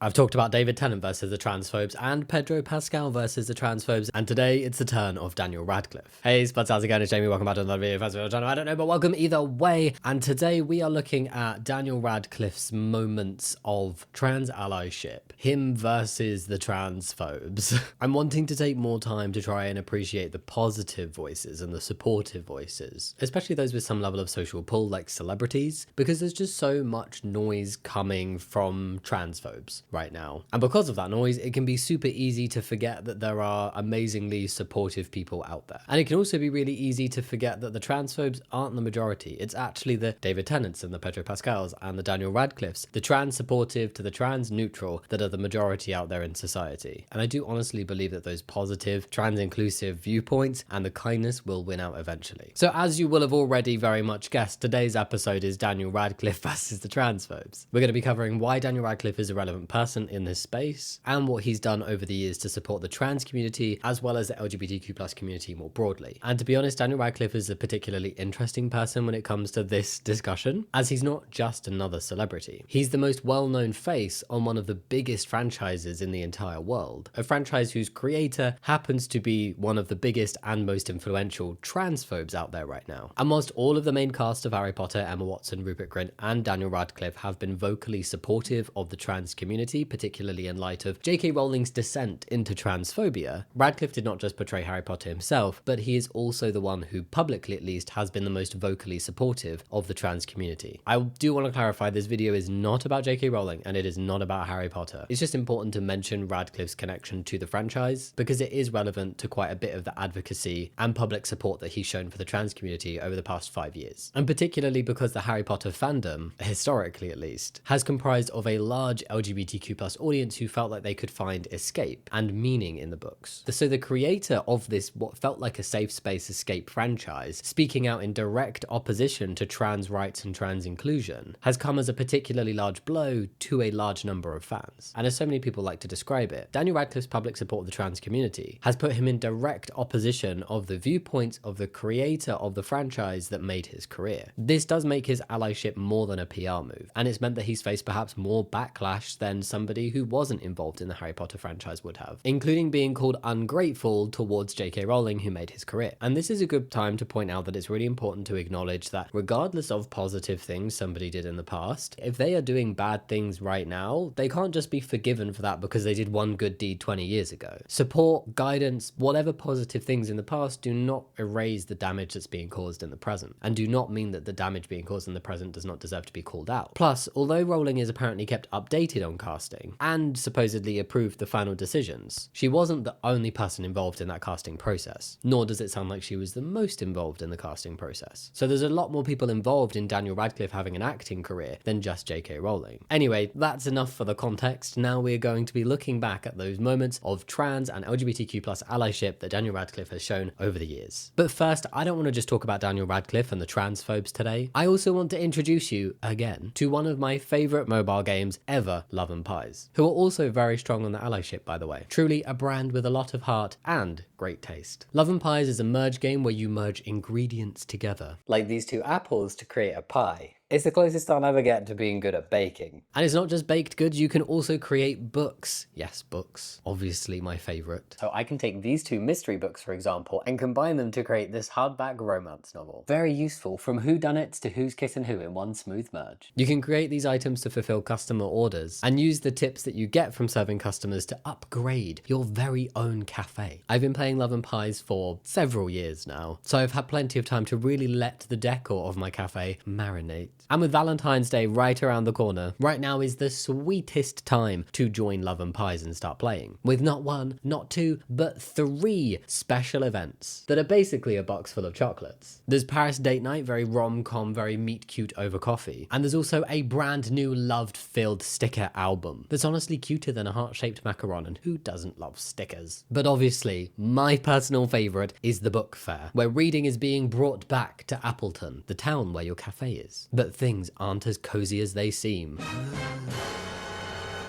I've talked about David Tennant versus the Transphobes and Pedro Pascal versus the Transphobes, and today it's the turn of Daniel Radcliffe. Hey Spuds, how's it going? It's Jamie, welcome back to another video. First of all, channel, I don't know, but welcome either way. And today we are looking at Daniel Radcliffe's moments of trans allyship, him versus the Transphobes. I'm wanting to take more time to try and appreciate the positive voices and the supportive voices, especially those with some level of social pull like celebrities, because there's just so much noise coming from transphobes right now. And because of that noise, it can be super easy to forget that there are amazingly supportive people out there. And it can also be really easy to forget that the transphobes aren't the majority. It's actually the David Tennants and the Pedro Pascals and the Daniel Radcliffes, the trans supportive to the trans neutral, that are the majority out there in society. And I do honestly believe that those positive, trans inclusive viewpoints and the kindness will win out eventually. So as you will have already very much guessed, today's episode is Daniel Radcliffe versus the transphobes. We're going to be covering why Daniel Radcliffe is a relevant person in this space and what he's done over the years to support the trans community as well as the LGBTQ+ community more broadly. And to be honest, Daniel Radcliffe is a particularly interesting person when it comes to this discussion, as he's not just another celebrity. He's the most well-known face on one of the biggest franchises in the entire world, a franchise whose creator happens to be one of the biggest and most influential transphobes out there right now. And whilst all of the main cast of Harry Potter, Emma Watson, Rupert Grint and Daniel Radcliffe have been vocally supportive of the trans community, particularly in light of J.K. Rowling's descent into transphobia, Radcliffe did not just portray Harry Potter himself, but he is also the one who, publicly at least, has been the most vocally supportive of the trans community. I do want to clarify, this video is not about J.K. Rowling and it is not about Harry Potter. It's just important to mention Radcliffe's connection to the franchise because it is relevant to quite a bit of the advocacy and public support that he's shown for the trans community over the past 5 years. And particularly because the Harry Potter fandom, historically at least, has comprised of a large LGBTQ+ audience who felt like they could find escape and meaning in the books. So the creator of this, what felt like a safe space escape franchise, speaking out in direct opposition to trans rights and trans inclusion, has come as a particularly large blow to a large number of fans. And as so many people like to describe it, Daniel Radcliffe's public support of the trans community has put him in direct opposition of the viewpoints of the creator of the franchise that made his career. This does make his allyship more than a PR move, and it's meant that he's faced perhaps more backlash than somebody who wasn't involved in the Harry Potter franchise would have, including being called ungrateful towards J.K. Rowling, who made his career. And this is a good time to point out that it's really important to acknowledge that regardless of positive things somebody did in the past, if they are doing bad things right now, they can't just be forgiven for that because they did one good deed 20 years ago. Support, guidance, whatever positive things in the past do not erase the damage that's being caused in the present, and do not mean that the damage being caused in the present does not deserve to be called out. Plus, although Rowling is apparently kept updated on casting and supposedly approved the final decisions, she wasn't the only person involved in that casting process, nor does it sound like she was the most involved in the casting process. So there's a lot more people involved in Daniel Radcliffe having an acting career than just J.K. Rowling. Anyway, that's enough for the context. Now we're going to be looking back at those moments of trans and LGBTQ+ allyship that Daniel Radcliffe has shown over the years. But first, I don't want to just talk about Daniel Radcliffe and the transphobes today. I also want to introduce you, again, to one of my favourite mobile games ever, Love and Pies, who are also very strong on the allyship, by the way. Truly a brand with a lot of heart and great taste. Love and Pies is a merge game where you merge ingredients together, like these two apples to create a pie. It's the closest I'll ever get to being good at baking. And it's not just baked goods, you can also create books. Yes, books. Obviously my favourite. So I can take these two mystery books, for example, and combine them to create this hardback romance novel. Very useful, from whodunits to who's kissing who in one smooth merge. You can create these items to fulfill customer orders and use the tips that you get from serving customers to upgrade your very own cafe. I've been playing Love and Pies for several years now, so I've had plenty of time to really let the decor of my cafe marinate. And with Valentine's Day right around the corner, right now is the sweetest time to join Love and Pies and start playing, with not one, not two, but 3 special events that are basically a box full of chocolates. There's Paris Date Night, very rom-com, very meet-cute over coffee, and there's also a brand new loved-filled sticker album that's honestly cuter than a heart-shaped macaron, and who doesn't love stickers? But obviously, my personal favourite is the book fair, where reading is being brought back to Appleton, the town where your cafe is. But things aren't as cozy as they seem.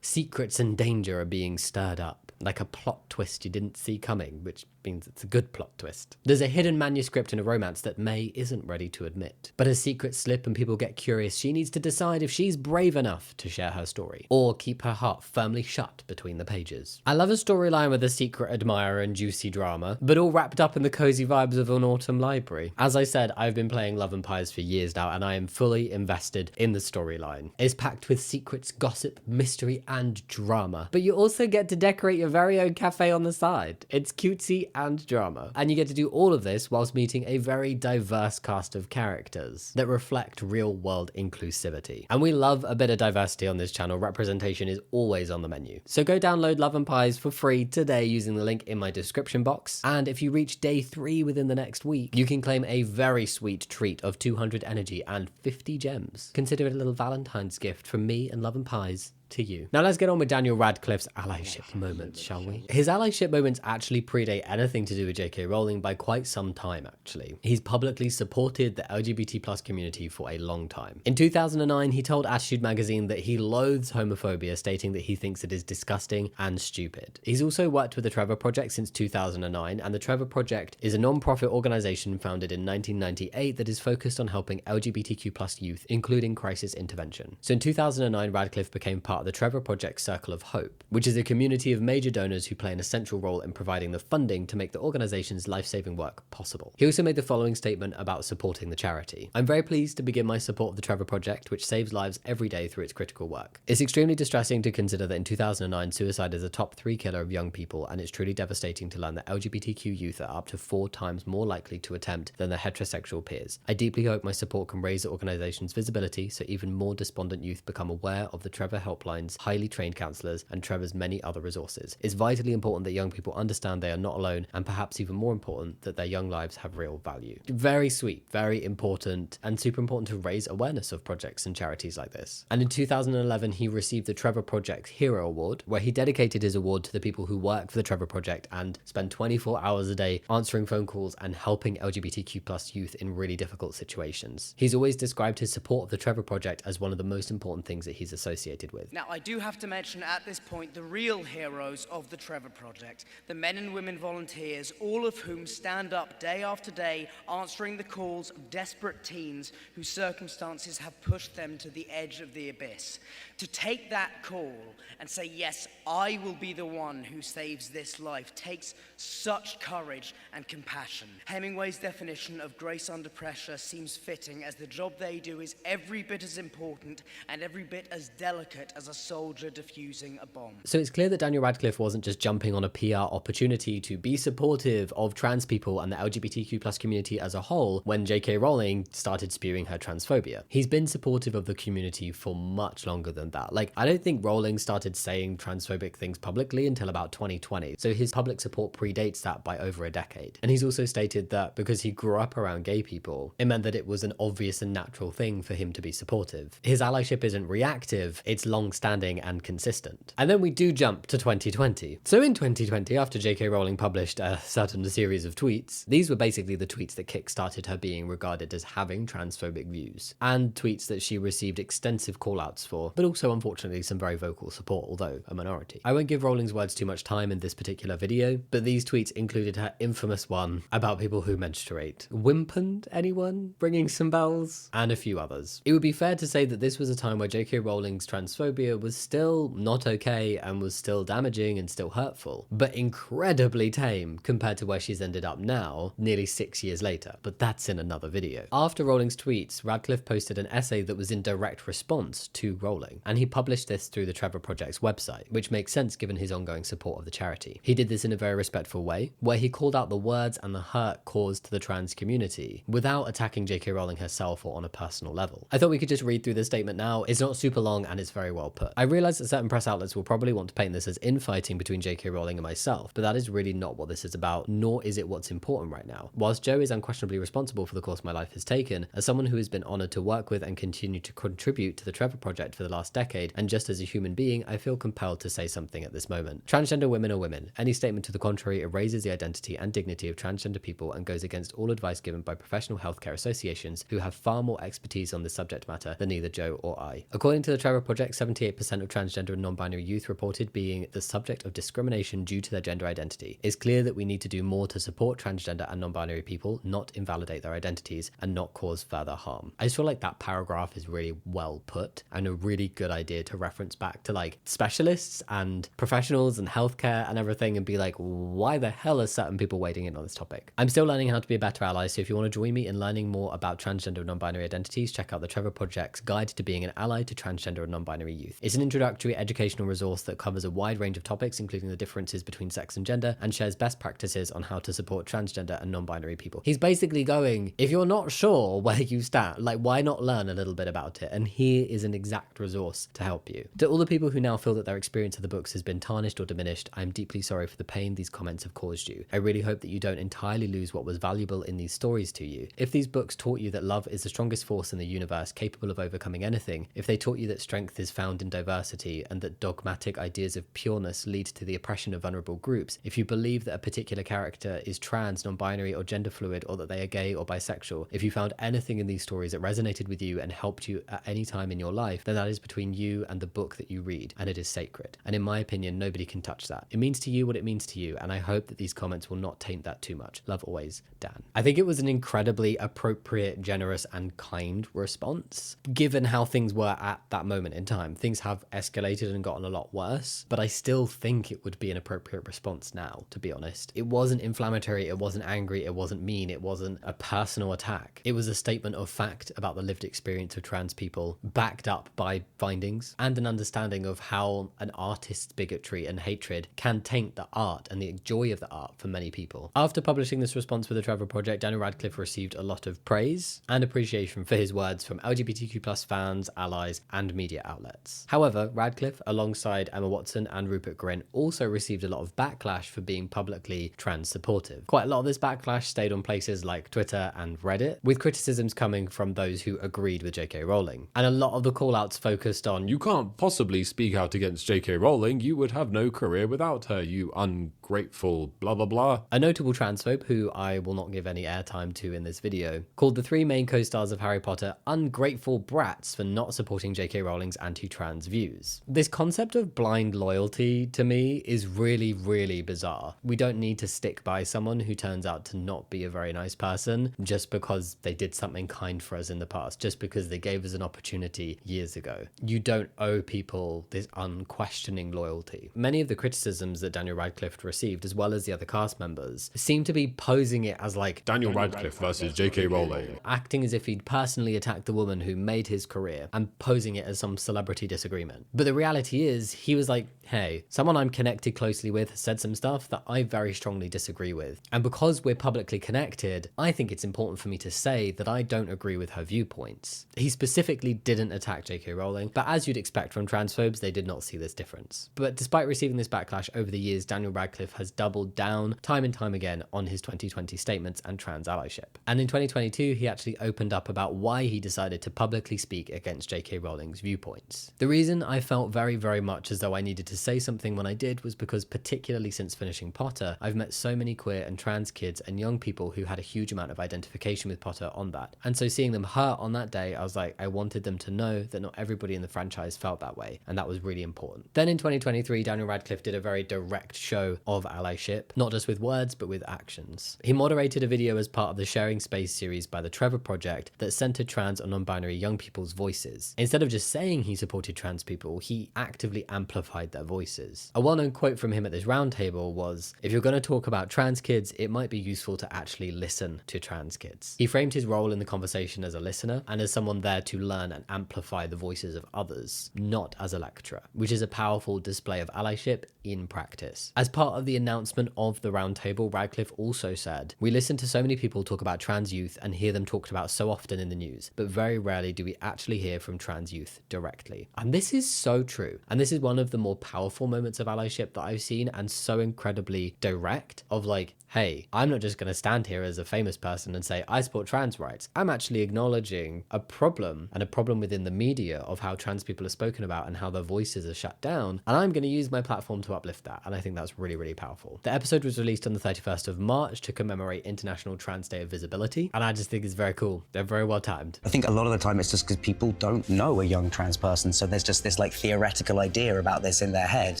Secrets and danger are being stirred up. like a plot twist you didn't see coming, which means it's a good plot twist. There's a hidden manuscript in a romance that May isn't ready to admit. But as secrets slip and people get curious, she needs to decide if she's brave enough to share her story, or keep her heart firmly shut between the pages. I love a storyline with a secret admirer and juicy drama, but all wrapped up in the cozy vibes of an autumn library. As I said, I've been playing Love and Pies for years now, and I am fully invested in the storyline. It's packed with secrets, gossip, mystery, and drama. But you also get to decorate your very own cafe on the side. It's cutesy and drama. And you get to do all of this whilst meeting a very diverse cast of characters that reflect real world inclusivity. And we love a bit of diversity on this channel. Representation is always on the menu. So go download Love and Pies for free today using the link in my description box. And if you reach day 3 within the next week, you can claim a very sweet treat of 200 energy and 50 gems. Consider it a little Valentine's gift from me and Love and Pies to you. Now let's get on with Daniel Radcliffe's allyship moments, shall we? His allyship moments actually predate anything to do with J.K. Rowling by quite some time, actually. He's publicly supported the LGBT+ community for a long time. In 2009, he told Attitude magazine that he loathes homophobia, stating that he thinks it is disgusting and stupid. He's also worked with the Trevor Project since 2009, and the Trevor Project is a non-profit organization founded in 1998 that is focused on helping LGBTQ+ youth, including crisis intervention. So in 2009, Radcliffe became part of the Trevor Project Circle of Hope, which is a community of major donors who play an essential role in providing the funding to make the organization's life-saving work possible. He also made the following statement about supporting the charity. I'm very pleased to begin my support of the Trevor Project, which saves lives every day through its critical work. It's extremely distressing to consider that in 2009, suicide is a top 3 killer of young people, and it's truly devastating to learn that LGBTQ youth are up to 4 times more likely to attempt than their heterosexual peers. I deeply hope my support can raise the organization's visibility so even more despondent youth become aware of the Trevor helpline, highly trained counselors, and Trevor's many other resources. It's vitally important that young people understand they are not alone, and perhaps even more important, that their young lives have real value. Very sweet, very important, and super important to raise awareness of projects and charities like this. And in 2011, he received the Trevor Project Hero Award, where he dedicated his award to the people who work for the Trevor Project and spend 24 hours a day answering phone calls and helping LGBTQ+ youth in really difficult situations. He's always described his support of the Trevor Project as one of the most important things that he's associated with. Now, I do have to mention at this point the real heroes of the Trevor Project, the men and women volunteers, all of whom stand up day after day answering the calls of desperate teens whose circumstances have pushed them to the edge of the abyss. To take that call and say, yes, I will be the one who saves this life, takes such courage and compassion. Hemingway's definition of grace under pressure seems fitting, as the job they do is every bit as important and every bit as delicate as a soldier defusing a bomb. So it's clear that Daniel Radcliffe wasn't just jumping on a PR opportunity to be supportive of trans people and the LGBTQ+ community as a whole when J.K. Rowling started spewing her transphobia. He's been supportive of the community for much longer than that. Like, I don't think Rowling started saying transphobic things publicly until about 2020, so his public support predates that by over a decade. And he's also stated that because he grew up around gay people, it meant that it was an obvious and natural thing for him to be supportive. His allyship isn't reactive, it's long-standing and consistent. And then we do jump to 2020. So in 2020, after J.K. Rowling published a certain series of tweets, these were basically the tweets that kickstarted her being regarded as having transphobic views, and tweets that she received extensive call-outs for, but also unfortunately some very vocal support, although a minority. I won't give Rowling's words too much time in this particular video, but these tweets included her infamous one about people who menstruate. Wimpened, anyone? Ringing some bells? And a few others. It would be fair to say that this was a time where J.K. Rowling's transphobia was still not okay and was still damaging and still hurtful, but incredibly tame compared to where she's ended up now, nearly 6 years later. But that's in another video. After Rowling's tweets, Radcliffe posted an essay that was in direct response to Rowling, and he published this through the Trevor Project's website, which makes sense given his ongoing support of the charity. He did this in a very respectful way, where he called out the words and the hurt caused to the trans community without attacking J.K. Rowling herself or on a personal level. I thought we could just read through this statement now. It's not super long and it's very well put. I realize that certain press outlets will probably want to paint this as infighting between J.K. Rowling and myself, but that is really not what this is about, nor is it what's important right now. Whilst Jo is unquestionably responsible for the course my life has taken, as someone who has been honoured to work with and continue to contribute to the Trevor Project for the last decade, and just as a human being, I feel compelled to say something at this moment. Transgender women are women. Any statement to the contrary erases the identity and dignity of transgender people and goes against all advice given by professional healthcare associations who have far more expertise on this subject matter than either Jo or I. According to the Trevor Project, 98% of transgender and non-binary youth reported being the subject of discrimination due to their gender identity. It's clear that we need to do more to support transgender and non-binary people, not invalidate their identities and not cause further harm. I just feel like that paragraph is really well put and a really good idea to reference back to like specialists and professionals and healthcare and everything and be like, why the hell are certain people wading in on this topic? I'm still learning how to be a better ally, so if you want to join me in learning more about transgender and non-binary identities, check out the Trevor Project's Guide to Being an Ally to Transgender and Non-Binary Youth. It's an introductory educational resource that covers a wide range of topics, including the differences between sex and gender, and shares best practices on how to support transgender and non-binary people. He's basically going, if you're not sure where you stand, like, why not learn a little bit about it? And here is an exact resource to help you. To all the people who now feel that their experience of the books has been tarnished or diminished, I'm deeply sorry for the pain these comments have caused you. I really hope that you don't entirely lose what was valuable in these stories to you. If these books taught you that love is the strongest force in the universe, capable of overcoming anything, if they taught you that strength is found in diversity and that dogmatic ideas of pureness lead to the oppression of vulnerable groups, if you believe that a particular character is trans, non-binary or gender fluid, or that they are gay or bisexual, if you found anything in these stories that resonated with you and helped you at any time in your life, then that is between you and the book that you read, and it is sacred. And in my opinion, nobody can touch that. It means to you what it means to you, and I hope that these comments will not taint that too much. Love always, Dan. I think it was an incredibly appropriate, generous, and kind response, given how things were at that moment in time. Things have escalated and gotten a lot worse, but I still think it would be an appropriate response now, to be honest. It wasn't inflammatory, it wasn't angry, it wasn't mean, it wasn't a personal attack. It was a statement of fact about the lived experience of trans people, backed up by findings and an understanding of how an artist's bigotry and hatred can taint the art and the joy of the art for many people. After publishing this response for the Trevor Project, Daniel Radcliffe received a lot of praise and appreciation for his words from LGBTQ+ fans, allies, and media outlets. However, Radcliffe, alongside Emma Watson and Rupert Grint, also received a lot of backlash for being publicly trans supportive. Quite a lot of this backlash stayed on places like Twitter and Reddit, with criticisms coming from those who agreed with J.K. Rowling. And a lot of the call-outs focused on, You can't possibly speak out against J.K. Rowling, you would have no career without her, you ungrateful blah blah blah. A notable transphobe, who I will not give any airtime to in this video, called the three main co-stars of Harry Potter ungrateful brats for not supporting J.K. Rowling's anti-trans views. This concept of blind loyalty, to me, is really, really bizarre. We don't need to stick by someone who turns out to not be a very nice person just because they did something kind for us in the past, just because they gave us an opportunity years ago. You don't owe people this unquestioning loyalty. Many of the criticisms that Daniel Radcliffe received, as well as the other cast members, seem to be posing it as like Daniel Radcliffe versus J.K. Rowling. Acting as if he'd personally attacked the woman who made his career and posing it as some celebrity disagreement. But the reality is, he was like, hey, someone I'm connected closely with said some stuff that I very strongly disagree with. And because we're publicly connected, I think it's important for me to say that I don't agree with her viewpoints. He specifically didn't attack J.K. Rowling, but as you'd expect from transphobes, they did not see this difference. But despite receiving this backlash over the years, Daniel Radcliffe has doubled down time and time again on his 2020 statements and trans allyship. And in 2022, he actually opened up about why he decided to publicly speak against J.K. Rowling's viewpoints. The reason I felt very, very much as though I needed to say something when I did was because, particularly since finishing Potter, I've met so many queer and trans kids and young people who had a huge amount of identification with Potter on that. And so seeing them hurt on that day, I was like, I wanted them to know that not everybody in the franchise felt that way, and that was really important. Then in 2023, Daniel Radcliffe did a very direct show of allyship, not just with words, but with actions. He moderated a video as part of the Sharing Space series by the Trevor Project that centered trans and non-binary young people's voices. Instead of just saying he supported trans people, he actively amplified their voices. A well-known quote from him at this roundtable was, if you're going to talk about trans kids, it might be useful to actually listen to trans kids. He framed his role in the conversation as a listener and as someone there to learn and amplify the voices of others, not as a lecturer, which is a powerful display of allyship in practice. As part of the announcement of the roundtable, Radcliffe also said, we listen to so many people talk about trans youth and hear them talked about so often in the news, but very rarely do we actually hear from trans youth directly. And this is so true. And this is one of the more powerful powerful moments of allyship that I've seen, and so incredibly direct of like, hey, I'm not just going to stand here as a famous person and say, I support trans rights. I'm actually acknowledging a problem, and a problem within the media of how trans people are spoken about and how their voices are shut down. And I'm going to use my platform to uplift that. And I think that's really, really powerful. The episode was released on the 31st of March to commemorate International Trans Day of Visibility. And I just think it's very cool. They're very well timed. I think a lot of the time it's just because people don't know a young trans person. So there's just this like theoretical idea about this in their head.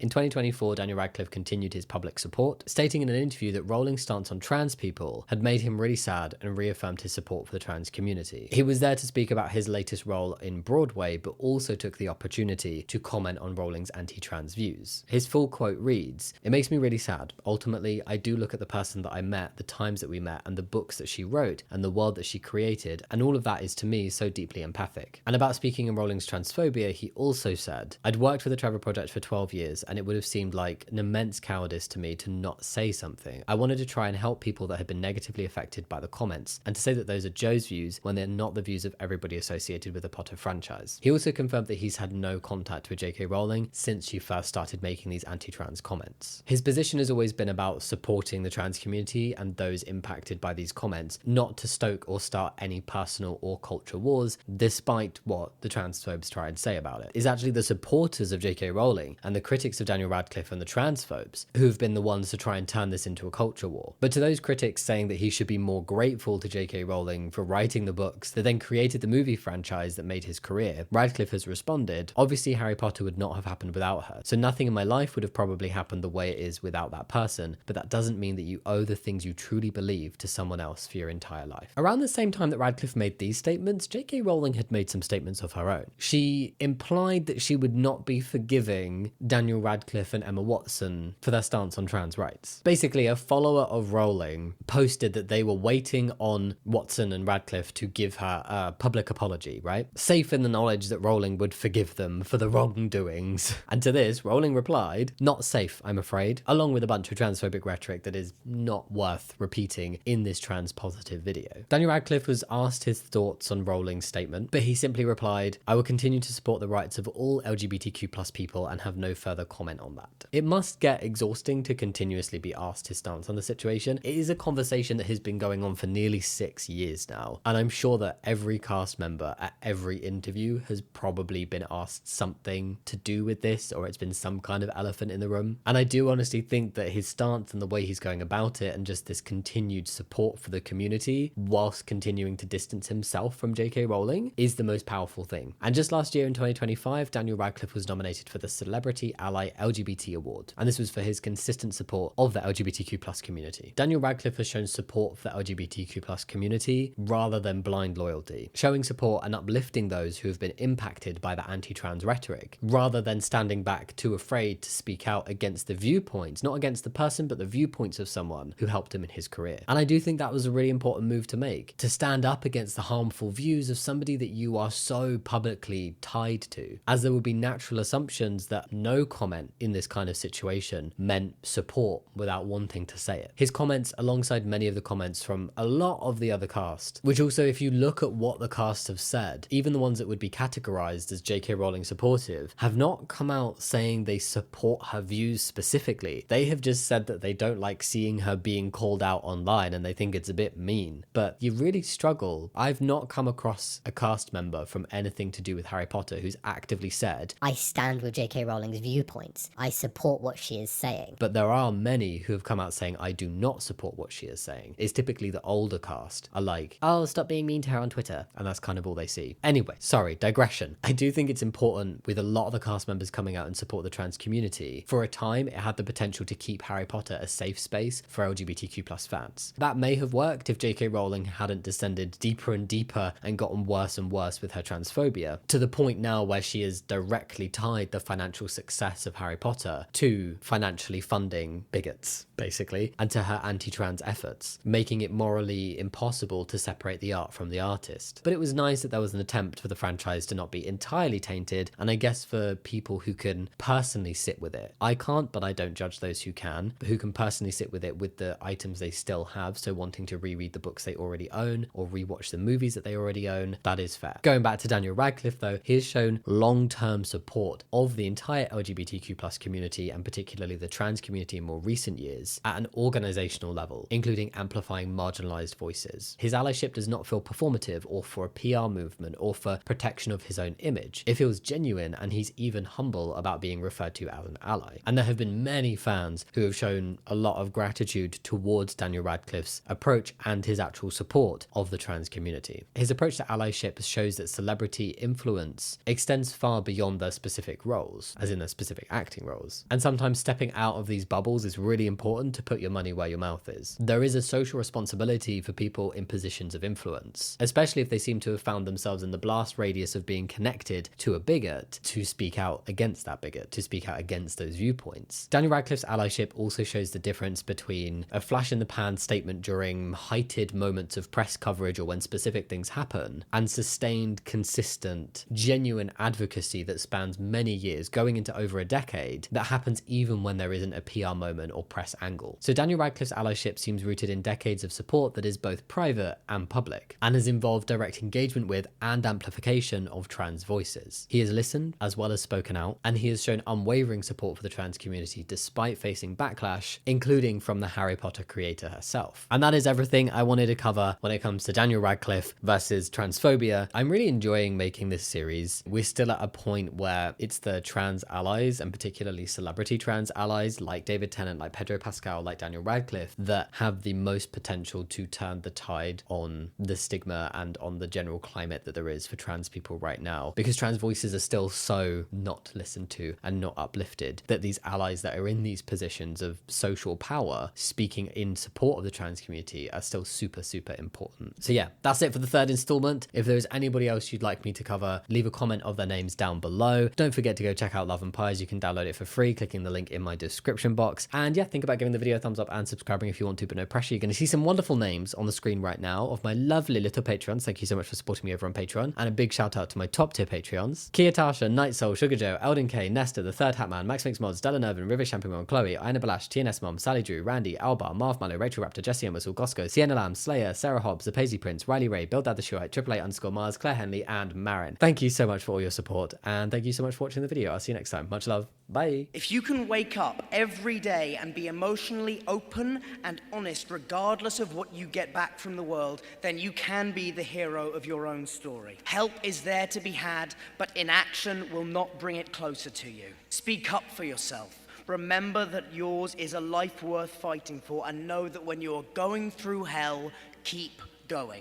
In 2024, Daniel Radcliffe continued his public support, stating in an interview that Rowling's stance on trans people had made him really sad and reaffirmed his support for the trans community. He was there to speak about his latest role in Broadway, but also took the opportunity to comment on Rowling's anti-trans views. His full quote reads, "It makes me really sad. Ultimately, I do look at the person that I met, the times that we met, and the books that she wrote, and the world that she created, and all of that is to me so deeply empathic." And about speaking in Rowling's transphobia, he also said, "I'd worked for the Trevor Project for 12 years, and it would have seemed like an immense cowardice to me to not say something. I wanted to try and help people that had been negatively affected by the comments, and to say that those are Joe's views when they're not the views of everybody associated with the Potter franchise." He also confirmed that he's had no contact with J.K. Rowling since she first started making these anti-trans comments. His position has always been about supporting the trans community and those impacted by these comments, not to stoke or start any personal or culture wars, despite what the transphobes try and say about it. It's actually the supporters of J.K. Rowling and the critics of Daniel Radcliffe and the transphobes who've been the ones to try and turn this into a culture war. But to those critics saying that he should be more grateful to J.K. Rowling for writing the books that then created the movie franchise that made his career, Radcliffe has responded, "Obviously Harry Potter would not have happened without her, so nothing in my life would have probably happened the way it is without that person, but that doesn't mean that you owe the things you truly believe to someone else for your entire life." Around the same time that Radcliffe made these statements, J.K. Rowling had made some statements of her own. She implied that she would not be forgiving Daniel Radcliffe and Emma Watson for their stance on trans rights. Basically, a follower of Rowling posted that they were waiting on Watson and Radcliffe to give her a public apology, right? Safe in the knowledge that Rowling would forgive them for the wrongdoings. And to this, Rowling replied, "Not safe, I'm afraid," along with a bunch of transphobic rhetoric that is not worth repeating in this trans positive video. Daniel Radcliffe was asked his thoughts on Rowling's statement, but he simply replied, "I will continue to support the rights of all LGBTQ+ people and have no further comment on that." It must get exhausting to continuously be asked his stance on the situation. It is a conversation that has been going on for nearly 6 years now, and I'm sure that every cast member at every interview has probably been asked something to do with this, or it's been some kind of elephant in the room. And I do honestly think that his stance and the way he's going about it, and just this continued support for the community whilst continuing to distance himself from J.K. Rowling, is the most powerful thing. And just last year in 2025, Daniel Radcliffe was nominated for the Celebrity Ally LGBT Award, and this was for his consistent support of the LGBTQ+ community. Daniel Radcliffe has shown support for the LGBTQ+ community rather than blind loyalty, showing support and uplifting those who have been impacted by the anti-trans rhetoric, rather than standing back too afraid to speak out against the viewpoints, not against the person, but the viewpoints of someone who helped him in his career. And I do think that was a really important move to make, to stand up against the harmful views of somebody that you are so publicly tied to, as there would be natural assumptions that no comment in this kind of situation meant support without wanting to say it. His comments, alongside many of the comments from a lot of the other cast, which also, if you look at what the cast have said, even the ones that would be categorized as J.K. Rowling supportive, have not come out saying they support her views specifically. They have just said that they don't like seeing her being called out online and they think it's a bit mean. But you really struggle. I've not come across a cast member from anything to do with Harry Potter who's actively said, "I stand with J.K. Rowling's viewpoints. I support what she is saying." but there are many who have come out saying, "I do not support what she is saying." It's typically the older cast are like, "Oh, stop being mean to her on Twitter," and that's kind of all they see. Anyway, sorry, digression. I do think it's important, with a lot of the cast members coming out and support the trans community, for a time it had the potential to keep Harry Potter a safe space for LGBTQ+ fans. That may have worked if J.K. Rowling hadn't descended deeper and deeper and gotten worse and worse with her transphobia, to the point now where she has directly tied the financial success of Harry Potter to financially funding bigots, basically, and to her anti-trans efforts, making it morally impossible to separate the art from the artist. But it was nice that there was an attempt for the franchise to not be entirely tainted, and I guess for people who can personally sit with it. I can't, but I don't judge those who can, but who can personally sit with it with the items they still have, so wanting to reread the books they already own or rewatch the movies that they already own, that is fair. Going back to Daniel Radcliffe though, he has shown long-term support of the entire LGBTQ plus community, and particularly the trans community in more recent years, at an organizational level, including amplifying marginalized voices. His allyship does not feel performative or for a PR movement or for protection of his own image. It feels genuine, and he's even humble about being referred to as an ally. And there have been many fans who have shown a lot of gratitude towards Daniel Radcliffe's approach and his actual support of the trans community. His approach to allyship shows that celebrity influence extends far beyond their specific roles, as in their specific acting roles. And sometimes stepping out of these bubbles is really important to put your money where your mouth is. There is a social responsibility for people in positions of influence, especially if they seem to have found themselves in the blast radius of being connected to a bigot, to speak out against that bigot, to speak out against those viewpoints. Daniel Radcliffe's allyship also shows the difference between a flash in the pan statement during heightened moments of press coverage or when specific things happen, and sustained, consistent, genuine advocacy that spans many years, going into over a decade, that happens even when there isn't a PR moment or press angle. So Daniel Radcliffe's allyship seems rooted in decades of support that is both private and public, and has involved direct engagement with and amplification of trans voices. He has listened as well as spoken out, and he has shown unwavering support for the trans community despite facing backlash, including from the Harry Potter creator herself. And that is everything I wanted to cover when it comes to Daniel Radcliffe versus transphobia. I'm really enjoying making this series. We're still at a point where it's the trans allies, and particularly celebrity trans allies like David Tennant, like Pedro Pascal, like Daniel Radcliffe, that have the most potential to turn the tide on the stigma and on the general climate that there is for trans people right now, because trans voices are still so not listened to and not uplifted, that these allies that are in these positions of social power speaking in support of the trans community are still super important. So yeah, that's it for the third installment. If there's anybody else you'd like me to cover, leave a comment of their names down below. Don't forget to go check out Love and Pies. You can download it for free clicking the link in my description box. And yeah, think about giving the video a thumbs up and subscribing if you want to, but no pressure. You're going to see some wonderful names on the screen right now of my lovely little Patreons. Thank you so much for supporting me over on Patreon. And a big shout out to my top tier Patreons: Kiyatasha, Night Soul, Sugar Joe, Elden K, Nesta, The Third Hatman, Max Mix Mods, Della Nervin, River Champignon, Chloe, Ina Balash, TNS Mom, Sally Drew, Randy, Albar, Marv Mallow, Rachel Raptor, Jesse Emerson, Gosco, Sienna Lamb, Slayer, Sarah Hobbs, The Paisley Prince, Riley Ray, Bill Dad the Shoeite, AAA_Mars, Claire Henley, and Marin. Thank you so much for all your support, and thank you so much for watching the video. I'll see you next time. Much love. Bye. If you can wake up every day and be emotionally open and honest regardless of what you get back from the world, then you can be the hero of your own story. Help is there to be had, but inaction will not bring it closer to you. Speak up for yourself. Remember that yours is a life worth fighting for, and know that when you're going through hell, keep going.